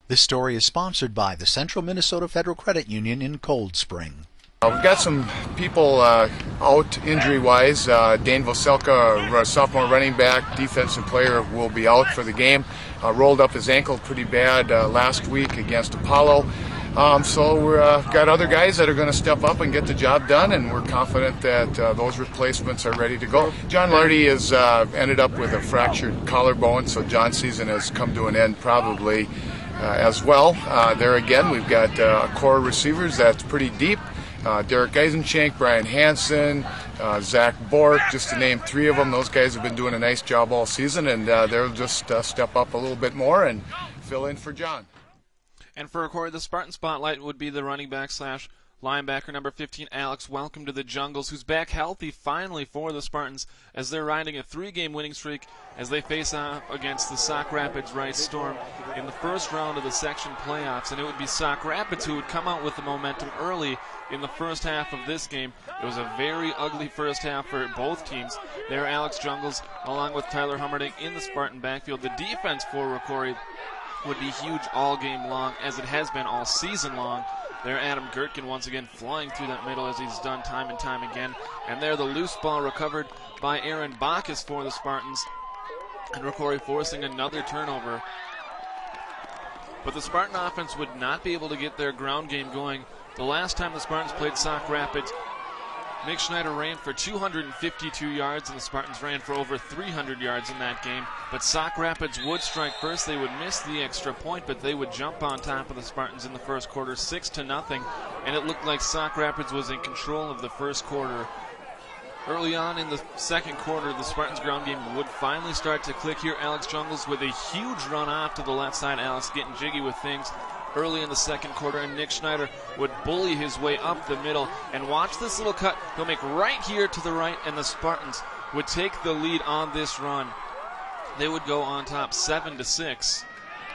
This story is sponsored by the Central Minnesota Federal Credit Union in Cold Spring. We've got some people out injury-wise. Dane Voselka, our sophomore running back, defensive player, will be out for the game. Rolled up his ankle pretty bad last week against Apollo. So we've got other guys that are going to step up and get the job done, and we're confident that those replacements are ready to go. John Lardy has ended up with a fractured collarbone, so John's season has come to an end probably as well. There again, we've got a core of receivers that's pretty deep. Derek Eisenchenk, Brian Hansen, Zach Bork, just to name three of them. Those guys have been doing a nice job all season, and they'll just step up a little bit more and fill in for John. And for ROCORI, the Spartan spotlight would be the running back slash linebacker number 15, Alex Welcome to the Jungles, who's back healthy finally for the Spartans as they're riding a 3-game winning streak as they face off against the Sauk Rapids Rice Storm in the first round of the section playoffs. And it would be Sauk Rapids who would come out with the momentum early in the first half of this game. It was a very ugly first half for both teams. There, Alex Jungles along with Tyler Hummerding in the Spartan backfield. The defense for ROCORI would be huge all game long, as it has been all season long. There, Adam Gertkin once again flying through that middle as he's done time and time again. And there, the loose ball recovered by Aaron Bacchus for the Spartans. And ROCORI forcing another turnover. But the Spartan offense would not be able to get their ground game going. The last time the Spartans played Sauk Rapids, Nick Schneider ran for 252 yards, and the Spartans ran for over 300 yards in that game. But Sauk Rapids would strike first. They would miss the extra point, but they would jump on top of the Spartans in the first quarter, 6-0. And it looked like Sauk Rapids was in control of the first quarter. Early on in the second quarter, the Spartans' ground game would finally start to click here. Alex Jungles with a huge run off to the left side. Alex getting jiggy with things early in the second quarter, and Nick Schneider would bully his way up the middle. And watch this little cut. He'll make right here to the right, and the Spartans would take the lead on this run. They would go on top 7-6.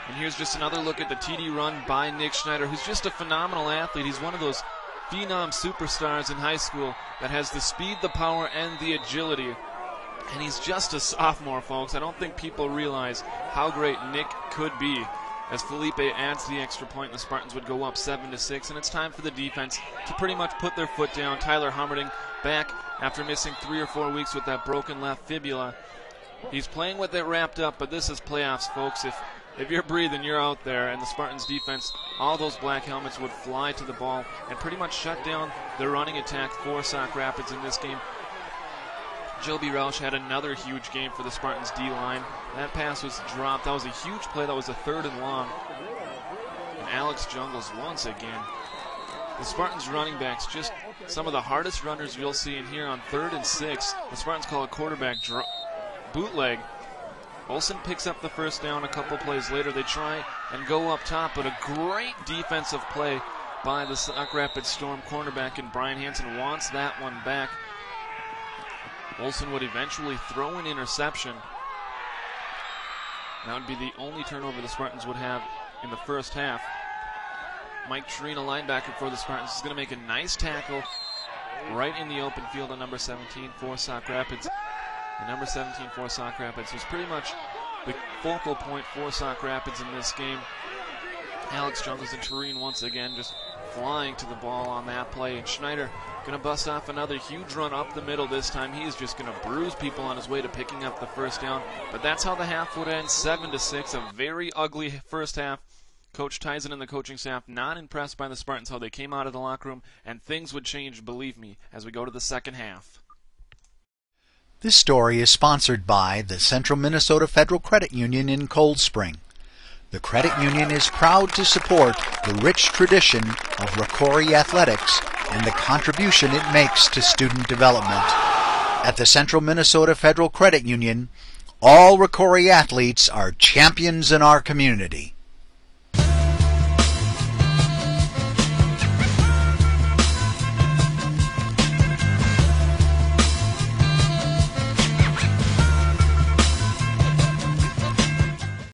And here's just another look at the TD run by Nick Schneider, who's just a phenomenal athlete. He's one of those phenom superstars in high school that has the speed, the power, and the agility. And he's just a sophomore, folks. I don't think people realize how great Nick could be. As Felipe adds the extra point, the Spartans would go up 7-6, and it's time for the defense to pretty much put their foot down. Tyler Hummerding back after missing 3 or 4 weeks with that broken left fibula. He's playing with it wrapped up, but this is playoffs, folks. If you're breathing, you're out there, and the Spartans defense, all those black helmets would fly to the ball and pretty much shut down the running attack for Sauk Rapids in this game. Joby Roush had another huge game for the Spartans D-line. That pass was dropped. That was a huge play. That was a 3rd and long. And Alex Jungles once again. The Spartans running backs, just some of the hardest runners you'll see in here on 3rd and 6. The Spartans call a quarterback bootleg. Olsen picks up the first down a couple plays later. They try and go up top, but a great defensive play by the Sauk Rapids Storm cornerback, and Brian Hansen wants that one back. Olsen would eventually throw an interception. That would be the only turnover the Spartans would have in the first half. Mike Trina, linebacker for the Spartans, is going to make a nice tackle right in the open field on number 17 for Sauk Rapids. And number 17 for Sauk Rapids was pretty much the focal point for Sauk Rapids in this game. Alex Jungles and Tureen once again just flying to the ball on that play, and Schneider going to bust off another huge run up the middle this time. He is just going to bruise people on his way to picking up the first down. But that's how the half would end, 7-6, a very ugly first half. Coach Tyson and the coaching staff not impressed by the Spartans, how they came out of the locker room, and things would change, believe me, as we go to the second half. This story is sponsored by the Central Minnesota Federal Credit Union in Cold Spring. The credit union is proud to support the rich tradition of ROCORI athletics and the contribution it makes to student development. At the Central Minnesota Federal Credit Union, all ROCORI athletes are champions in our community.